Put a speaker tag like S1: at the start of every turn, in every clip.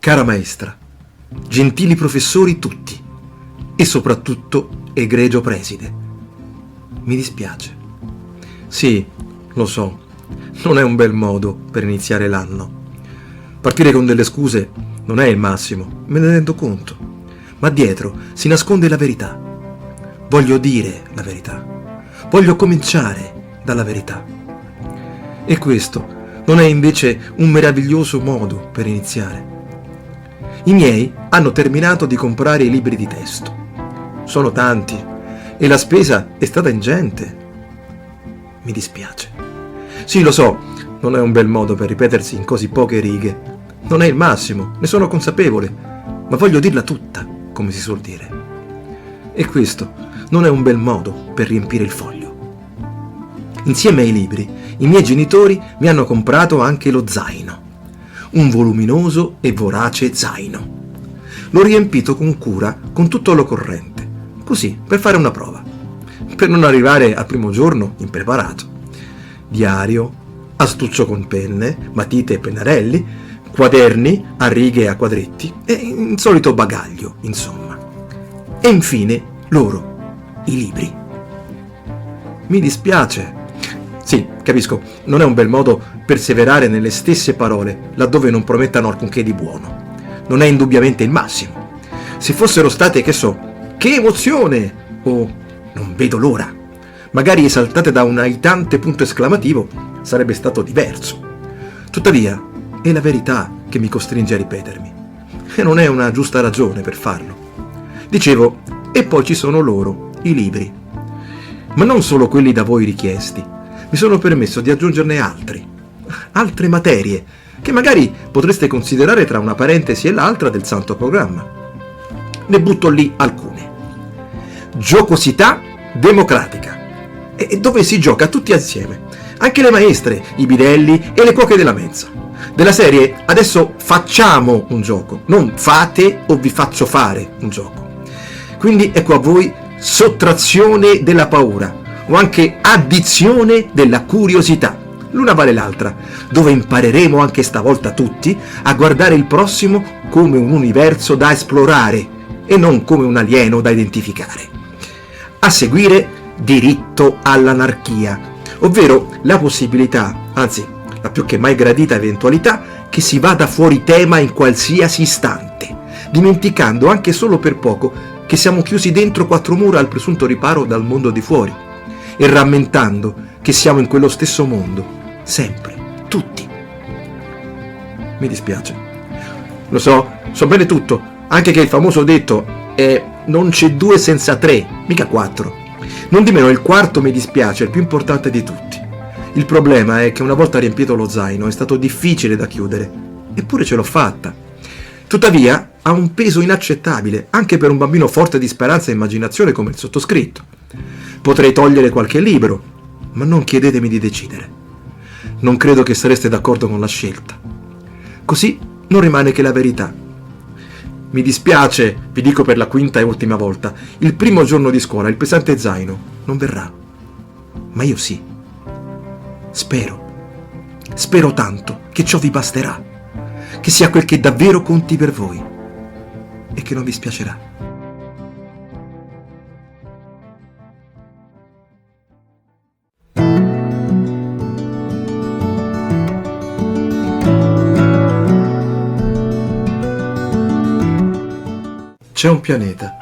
S1: Cara maestra, gentili professori tutti, e soprattutto egregio preside, mi dispiace. Sì, lo so, non è un bel modo per iniziare l'anno. Partire con delle scuse non è il massimo, me ne rendo conto, ma dietro si nasconde la verità. Voglio dire la verità, voglio cominciare dalla verità. E questo non è invece un meraviglioso modo per iniziare? I miei hanno terminato di comprare i libri di testo. Sono tanti e la spesa è stata ingente. Mi dispiace. Sì, lo so, non è un bel modo per ripetersi in così poche righe. Non è il massimo, ne sono consapevole, ma voglio dirla tutta, come si suol dire. E questo non è un bel modo per riempire il foglio. Insieme ai libri, i miei genitori mi hanno comprato anche lo zaino. Un voluminoso e vorace zaino. L'ho riempito con cura con tutto l'occorrente, così per fare una prova, per non arrivare al primo giorno impreparato. Diario, astuccio con penne, matite e pennarelli, quaderni a righe e a quadretti e il solito bagaglio, insomma. E infine loro, i libri. Mi dispiace. Sì, capisco, non è un bel modo perseverare nelle stesse parole, laddove non promettano alcunché di buono. Non è indubbiamente il massimo. Se fossero state, che so, che emozione, o non vedo l'ora, magari esaltate da un aitante punto esclamativo, sarebbe stato diverso. Tuttavia, è la verità che mi costringe a ripetermi, e non è una giusta ragione per farlo. Dicevo, e poi ci sono loro, i libri. Ma non solo quelli da voi richiesti. Mi sono permesso di aggiungerne altre materie, che magari potreste considerare tra una parentesi e l'altra del santo programma. Ne butto lì alcune. Giocosità democratica, dove si gioca tutti assieme, anche le maestre, i bidelli e le cuoche della mensa. Della serie, adesso facciamo un gioco, non fate o vi faccio fare un gioco. Quindi ecco a voi sottrazione della paura, o anche addizione della curiosità. L'una vale l'altra, dove impareremo anche stavolta tutti a guardare il prossimo come un universo da esplorare e non come un alieno da identificare. A seguire, diritto all'anarchia, ovvero la possibilità, anzi la più che mai gradita eventualità, che si vada fuori tema in qualsiasi istante, dimenticando anche solo per poco che siamo chiusi dentro quattro mura al presunto riparo dal mondo di fuori, e rammentando che siamo in quello stesso mondo, sempre, tutti. Mi dispiace. Lo so bene tutto, anche che il famoso detto è non c'è due senza tre, mica quattro. Non di meno il quarto mi dispiace, è il più importante di tutti. Il problema è che una volta riempito lo zaino è stato difficile da chiudere, eppure ce l'ho fatta. Tuttavia ha un peso inaccettabile, anche per un bambino forte di speranza e immaginazione come il sottoscritto. Potrei togliere qualche libro, ma non chiedetemi di decidere. Non credo che sareste d'accordo con la scelta. Così non rimane che la verità. Mi dispiace, vi dico per la quinta e ultima volta, il primo giorno di scuola il pesante zaino non verrà. Ma io sì. Spero tanto che ciò vi basterà, che sia quel che davvero conti per voi e che non vi spiacerà. C'è un pianeta,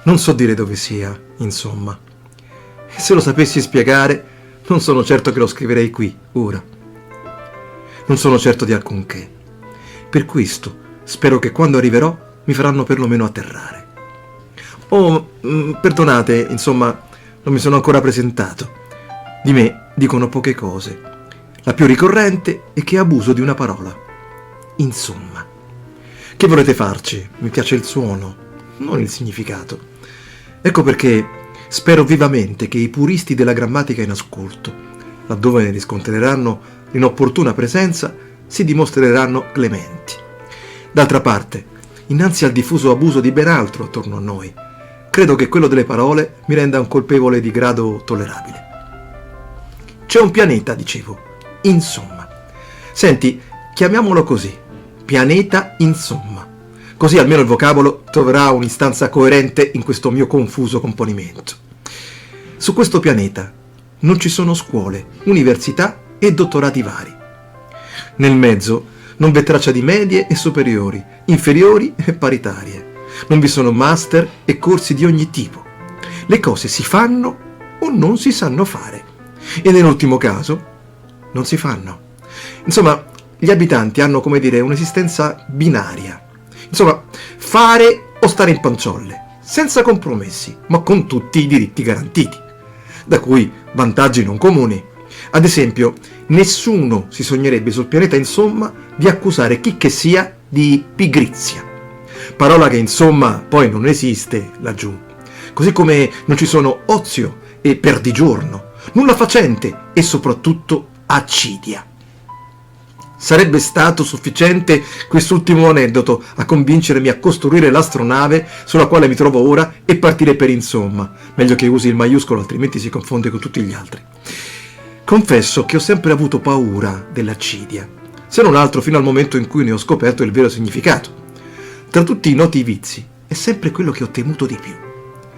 S1: non so dire dove sia, insomma. E se lo sapessi spiegare, non sono certo che lo scriverei qui, ora. Non sono certo di alcunché. Per questo spero che quando arriverò mi faranno perlomeno atterrare. Oh, perdonate, insomma, non mi sono ancora presentato. Di me dicono poche cose. La più ricorrente è che abuso di una parola. Insomma. Che volete farci? Mi piace il suono, non il significato. Ecco perché spero vivamente che i puristi della grammatica in ascolto, laddove ne riscontreranno l'inopportuna presenza, si dimostreranno clementi. D'altra parte, innanzi al diffuso abuso di ben altro attorno a noi, credo che quello delle parole mi renda un colpevole di grado tollerabile. C'è un pianeta, dicevo. Insomma. Senti, chiamiamolo così. pianeta insomma. Così almeno il vocabolo troverà un'istanza coerente in questo mio confuso componimento. Su questo pianeta non ci sono scuole, università e dottorati vari. Nel mezzo non v'è traccia di medie e superiori, inferiori e paritarie. Non vi sono master e corsi di ogni tipo. Le cose si fanno o non si sanno fare. E nell'ultimo caso non si fanno. Insomma, gli abitanti hanno, come dire, un'esistenza binaria. Insomma, fare o stare in panciolle, senza compromessi, ma con tutti i diritti garantiti, da cui vantaggi non comuni. Ad esempio, nessuno si sognerebbe sul pianeta insomma di accusare chi che sia di pigrizia, parola che insomma poi non esiste laggiù, così come non ci sono ozio e perdigiorno, nulla facente e soprattutto accidia. Sarebbe stato sufficiente quest'ultimo aneddoto a convincermi a costruire l'astronave sulla quale mi trovo ora e partire per insomma, meglio che usi il maiuscolo altrimenti si confonde con tutti gli altri. Confesso che ho sempre avuto paura dell'accidia, se non altro fino al momento in cui ne ho scoperto il vero significato. Tra tutti i noti vizi è sempre quello che ho temuto di più.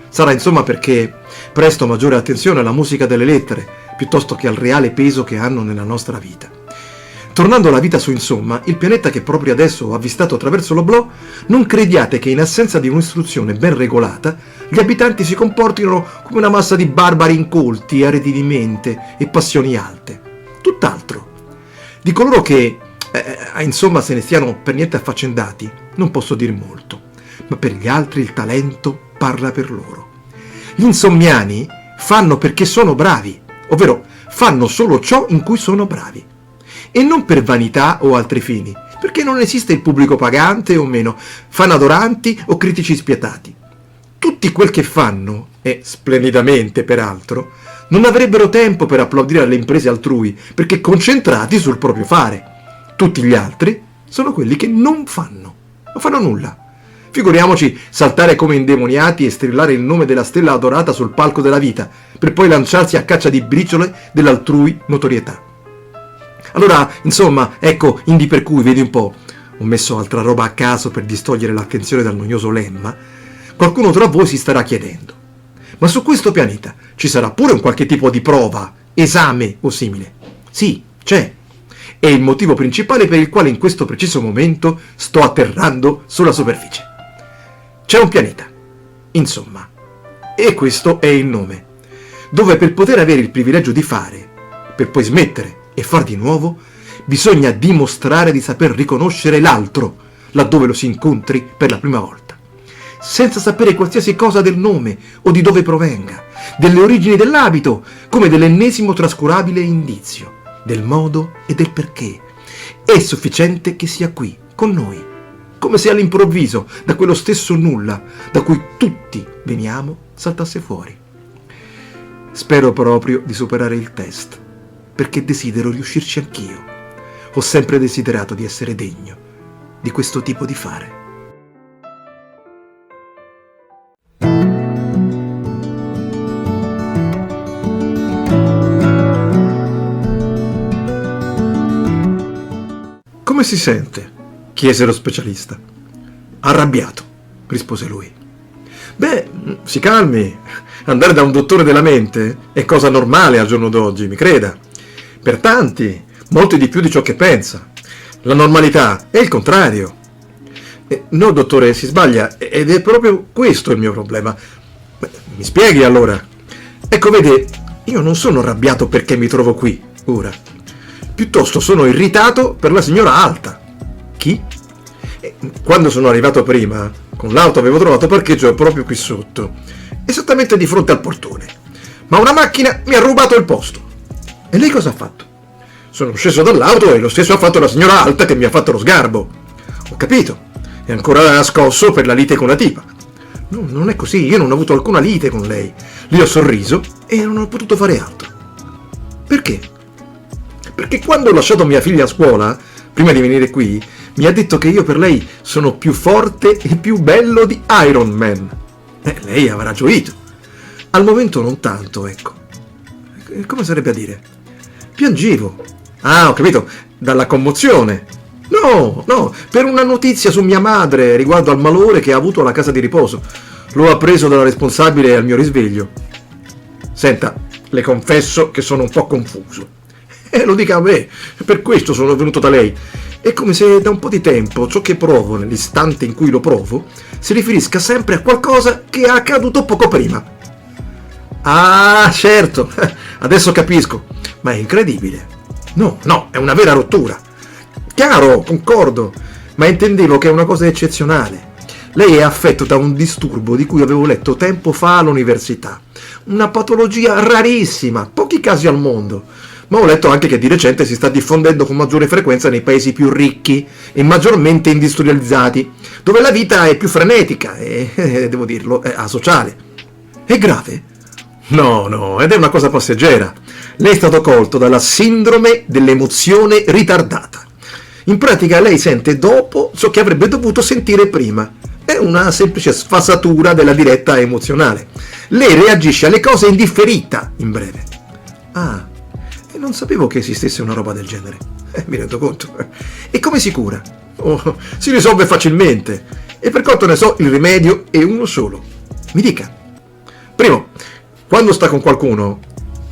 S1: Sarà insomma perché presto maggiore attenzione alla musica delle lettere piuttosto che al reale peso che hanno nella nostra vita. Tornando alla vita su insomma, il pianeta che proprio adesso ho avvistato attraverso l'oblò, non crediate che in assenza di un'istruzione ben regolata, gli abitanti si comportino come una massa di barbari incolti, aridi di mente e passioni alte. Tutt'altro. Di coloro che, insomma, se ne stiano per niente affaccendati, non posso dir molto, ma per gli altri il talento parla per loro. Gli insommiani fanno perché sono bravi, ovvero fanno solo ciò in cui sono bravi. E non per vanità o altri fini, perché non esiste il pubblico pagante o meno, fan adoranti o critici spietati. Tutti quel che fanno, e splendidamente peraltro, non avrebbero tempo per applaudire alle imprese altrui, perché concentrati sul proprio fare. Tutti gli altri sono quelli che non fanno nulla. Figuriamoci saltare come indemoniati e strillare il nome della stella adorata sul palco della vita, per poi lanciarsi a caccia di briciole dell'altrui notorietà. Allora, insomma, ecco, indi per cui, vedi un po', ho messo altra roba a caso per distogliere l'attenzione dal noioso lemma, qualcuno tra voi si starà chiedendo, ma su questo pianeta ci sarà pure un qualche tipo di prova, esame o simile? Sì, c'è. È il motivo principale per il quale in questo preciso momento sto atterrando sulla superficie. C'è un pianeta, insomma, e questo è il nome, dove per poter avere il privilegio di fare, per poi smettere e far di nuovo, bisogna dimostrare di saper riconoscere l'altro laddove lo si incontri per la prima volta, senza sapere qualsiasi cosa del nome o di dove provenga, delle origini dell'abito, come dell'ennesimo trascurabile indizio, del modo e del perché. È sufficiente che sia qui, con noi, come se all'improvviso, da quello stesso nulla da cui tutti veniamo, saltasse fuori. Spero proprio di superare il test, perché desidero riuscirci anch'io. Ho sempre desiderato di essere degno di questo tipo di fare. Come si sente? Chiese lo specialista. Arrabbiato, rispose lui. Beh, si calmi. Andare da un dottore della mente è cosa normale al giorno d'oggi, mi creda. Per tanti, molto di più di ciò che pensa. La normalità è il contrario. No, dottore, si sbaglia, ed è proprio questo il mio problema. Mi spieghi allora? Ecco, vede, io non sono arrabbiato perché mi trovo qui, ora. Piuttosto sono irritato per la signora Alta. Chi? Quando sono arrivato prima, con l'auto avevo trovato parcheggio proprio qui sotto, esattamente di fronte al portone. Ma una macchina mi ha rubato il posto. E lei cosa ha fatto? Sono sceso dall'auto e lo stesso ha fatto la signora Alta che mi ha fatto lo sgarbo. Ho capito. È ancora scosso per la lite con la tipa. No, non è così, io non ho avuto alcuna lite con lei. Le ho sorriso e non ho potuto fare altro. Perché? Perché quando ho lasciato mia figlia a scuola, prima di venire qui, mi ha detto che io per lei sono più forte e più bello di Iron Man. Lei avrà gioito. Al momento non tanto, ecco. Come sarebbe a dire? Piangevo. Ah, ho capito, dalla commozione. No, per una notizia su mia madre riguardo al malore che ha avuto alla casa di riposo. L'ho appreso dalla responsabile al mio risveglio. Senta, le confesso che sono un po' confuso. Lo dica a me, per questo sono venuto da lei. È come se da un po' di tempo ciò che provo nell'istante in cui lo provo si riferisca sempre a qualcosa che è accaduto poco prima. Ah, certo, adesso capisco, ma è incredibile. No, è una vera rottura. Chiaro, concordo, ma intendevo che è una cosa eccezionale. Lei è affetto da un disturbo di cui avevo letto tempo fa all'università. Una patologia rarissima, pochi casi al mondo. Ma ho letto anche che di recente si sta diffondendo con maggiore frequenza nei paesi più ricchi e maggiormente industrializzati, dove la vita è più frenetica e, devo dirlo, è asociale. È grave? No, ed è una cosa passeggera. Lei è stato colto dalla sindrome dell'emozione ritardata. In pratica lei sente dopo ciò che avrebbe dovuto sentire prima. È una semplice sfasatura della diretta emozionale. Lei reagisce alle cose in differita, in breve. Ah, e non sapevo che esistesse una roba del genere. Mi rendo conto. E come si cura? Oh, si risolve facilmente. E per quanto ne so, il rimedio è uno solo. Mi dica. Primo, quando sta con qualcuno,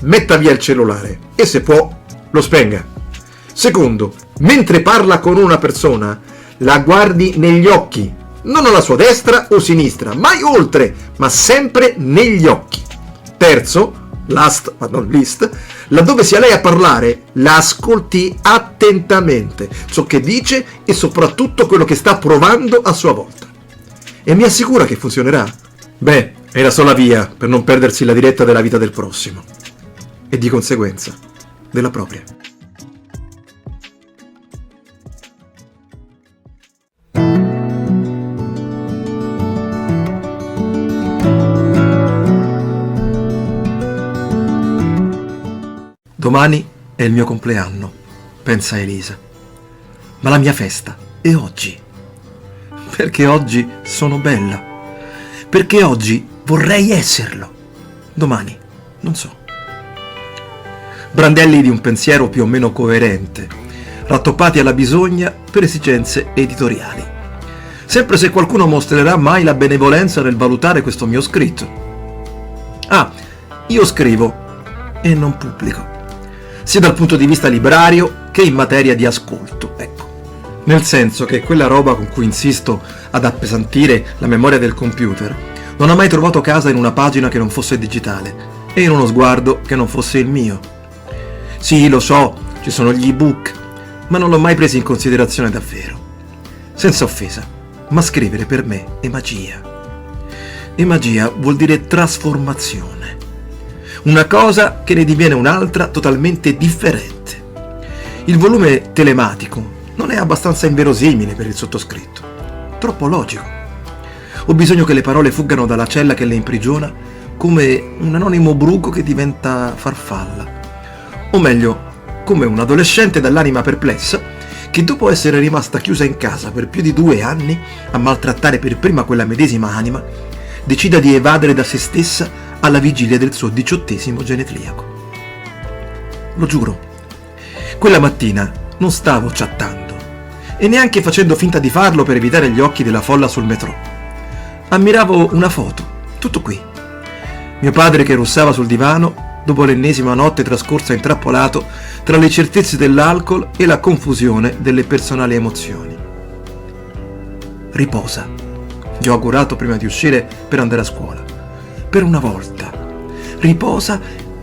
S1: metta via il cellulare e se può, lo spenga. Secondo, mentre parla con una persona, la guardi negli occhi, non alla sua destra o sinistra, mai oltre, ma sempre negli occhi. Terzo, last but not least, laddove sia lei a parlare, la ascolti attentamente, ciò che dice e soprattutto quello che sta provando a sua volta. E mi assicura che funzionerà? Beh, è la sola via per non perdersi la diretta della vita del prossimo. E di conseguenza, della propria. Domani è il mio compleanno, pensa Elisa. Ma la mia festa è oggi. Perché oggi sono bella. Perché oggi vorrei esserlo. Domani non so. Brandelli di un pensiero più o meno coerente, rattoppati alla bisogna per esigenze editoriali. Sempre se qualcuno mostrerà mai la benevolenza nel valutare questo mio scritto. Ah, io scrivo e non pubblico. Sia dal punto di vista librario che in materia di ascolto, ecco. Nel senso che quella roba con cui insisto ad appesantire la memoria del computer non ha mai trovato casa in una pagina che non fosse digitale e in uno sguardo che non fosse il mio. Sì, lo so, ci sono gli ebook, ma non l'ho mai preso in considerazione davvero. Senza offesa, ma scrivere per me è magia. E magia vuol dire trasformazione. Una cosa che ne diviene un'altra totalmente differente. Il volume telematico non è abbastanza inverosimile per il sottoscritto. Troppo logico. Ho bisogno che le parole fuggano dalla cella che le imprigiona come un anonimo bruco che diventa farfalla. O meglio, come un adolescente dall'anima perplessa che dopo essere rimasta chiusa in casa per più di 2 anni a maltrattare per prima quella medesima anima, decida di evadere da se stessa alla vigilia del suo 18° genetriaco. Lo giuro, quella mattina non stavo chattando e neanche facendo finta di farlo per evitare gli occhi della folla sul metro. Ammiravo una foto, tutto qui. Mio padre che russava sul divano dopo l'ennesima notte trascorsa intrappolato tra le certezze dell'alcol e la confusione delle personali emozioni. Riposa, gli ho augurato prima di uscire per andare a scuola. Per una volta, riposa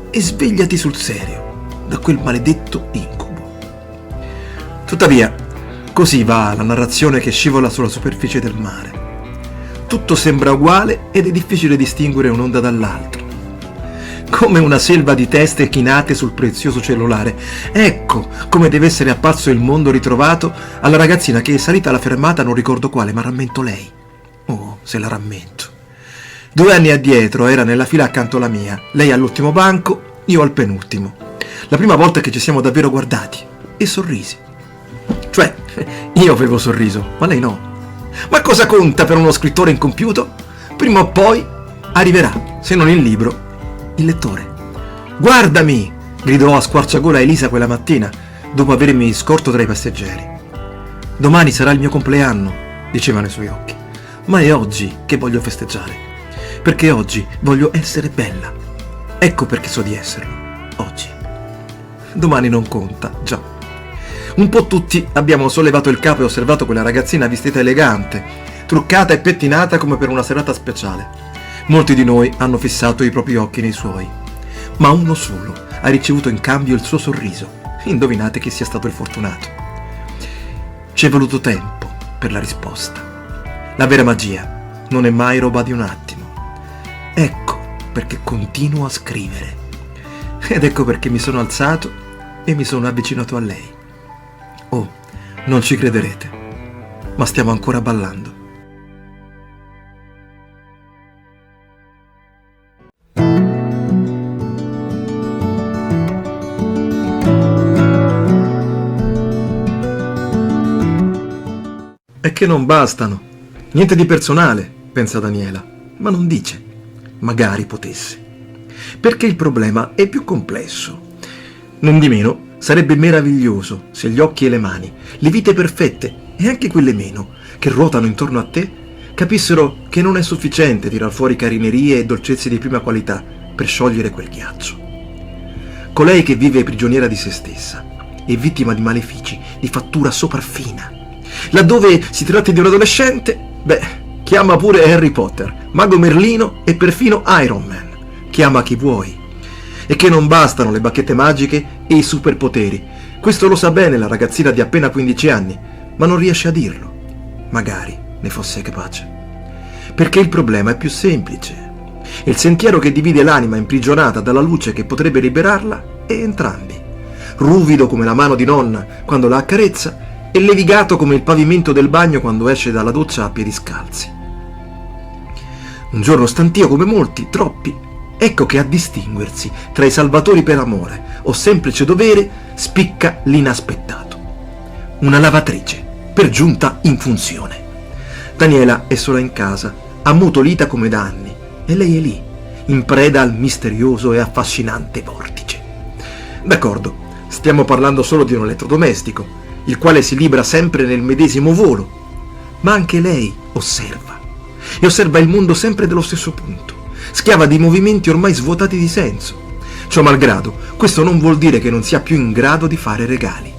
S1: e svegliati sul serio da quel maledetto incubo. Tuttavia, così va la narrazione che scivola sulla superficie del mare. Tutto sembra uguale ed è difficile distinguere un'onda dall'altra. Come una selva di teste chinate sul prezioso cellulare. Ecco come deve essere apparso il mondo ritrovato alla ragazzina che è salita alla fermata, non ricordo quale, ma rammento lei. Oh, se la rammento. 2 anni addietro era nella fila accanto alla mia, lei all'ultimo banco, io al penultimo. La prima volta che ci siamo davvero guardati e sorrisi. Cioè, io avevo sorriso, ma lei no. Ma cosa conta per uno scrittore incompiuto? Prima o poi arriverà, se non il libro, il lettore. Guardami! Gridò a squarciagola Elisa quella mattina, dopo avermi scorto tra i passeggeri. Domani sarà il mio compleanno, dicevano i suoi occhi, ma è oggi che voglio festeggiare, perché oggi voglio essere bella. Ecco perché so di esserlo, oggi. Domani non conta, già. Un po' tutti abbiamo sollevato il capo e osservato quella ragazzina vestita elegante, truccata e pettinata come per una serata speciale. Molti di noi hanno fissato i propri occhi nei suoi, ma uno solo ha ricevuto in cambio il suo sorriso. Indovinate chi sia stato il fortunato. Ci è voluto tempo per la risposta. La vera magia non è mai roba di un attimo. Ecco perché continuo a scrivere. Ed ecco perché mi sono alzato e mi sono avvicinato a lei. Oh, non ci crederete, ma stiamo ancora ballando. E che non bastano. Niente di personale, pensa Daniela, ma non dice. Magari potesse. Perché il problema è più complesso. Non di meno, sarebbe meraviglioso se gli occhi e le mani, le vite perfette e anche quelle meno, che ruotano intorno a te, capissero che non è sufficiente tirar fuori carinerie e dolcezze di prima qualità per sciogliere quel ghiaccio. Colei che vive prigioniera di se stessa e vittima di malefici di fattura sopraffina. Laddove si tratti di un adolescente, chiama pure Harry Potter, Mago Merlino e perfino Iron Man. Chiama chi vuoi. E che non bastano le bacchette magiche e i superpoteri. Questo lo sa bene la ragazzina di appena 15 anni, ma non riesce a dirlo. Magari ne fosse capace. Perché il problema è più semplice. Il sentiero che divide l'anima imprigionata dalla luce che potrebbe liberarla è entrambi. Ruvido come la mano di nonna quando la accarezza e levigato come il pavimento del bagno quando esce dalla doccia a piedi scalzi. Un giorno stantio come molti, troppi, ecco che a distinguersi tra i salvatori per amore o semplice dovere spicca l'inaspettato. Una lavatrice, per giunta in funzione. Daniela è sola in casa, ammutolita come da anni, e lei è lì, in preda al misterioso e affascinante vortice. D'accordo, stiamo parlando solo di un elettrodomestico, il quale si libra sempre nel medesimo volo, ma anche lei osserva, e osserva il mondo sempre dello stesso punto, schiava di movimenti ormai svuotati di senso. Ciò malgrado, questo non vuol dire che non sia più in grado di fare regali.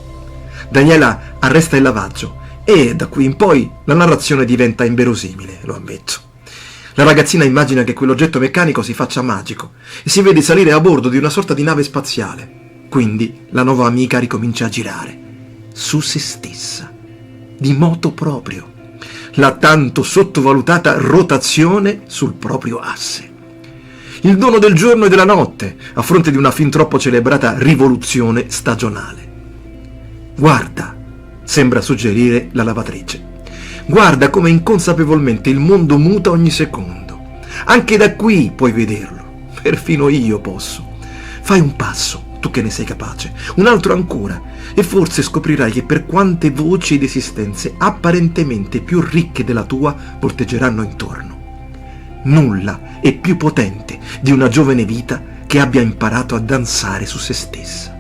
S1: Daniela arresta il lavaggio e da qui in poi la narrazione diventa inverosimile, lo ammetto. La ragazzina immagina che quell'oggetto meccanico si faccia magico e si vede salire a bordo di una sorta di nave spaziale. Quindi la nuova amica ricomincia a girare su se stessa, di moto proprio, la tanto sottovalutata rotazione sul proprio asse. Il dono del giorno e della notte, a fronte di una fin troppo celebrata rivoluzione stagionale. Guarda, sembra suggerire la lavatrice. Guarda come inconsapevolmente il mondo muta ogni secondo. Anche da qui puoi vederlo, perfino io posso. Fai un passo, tu che ne sei capace, un altro ancora, e forse scoprirai che per quante voci ed esistenze apparentemente più ricche della tua volteggeranno intorno. Nulla è più potente di una giovane vita che abbia imparato a danzare su se stessa.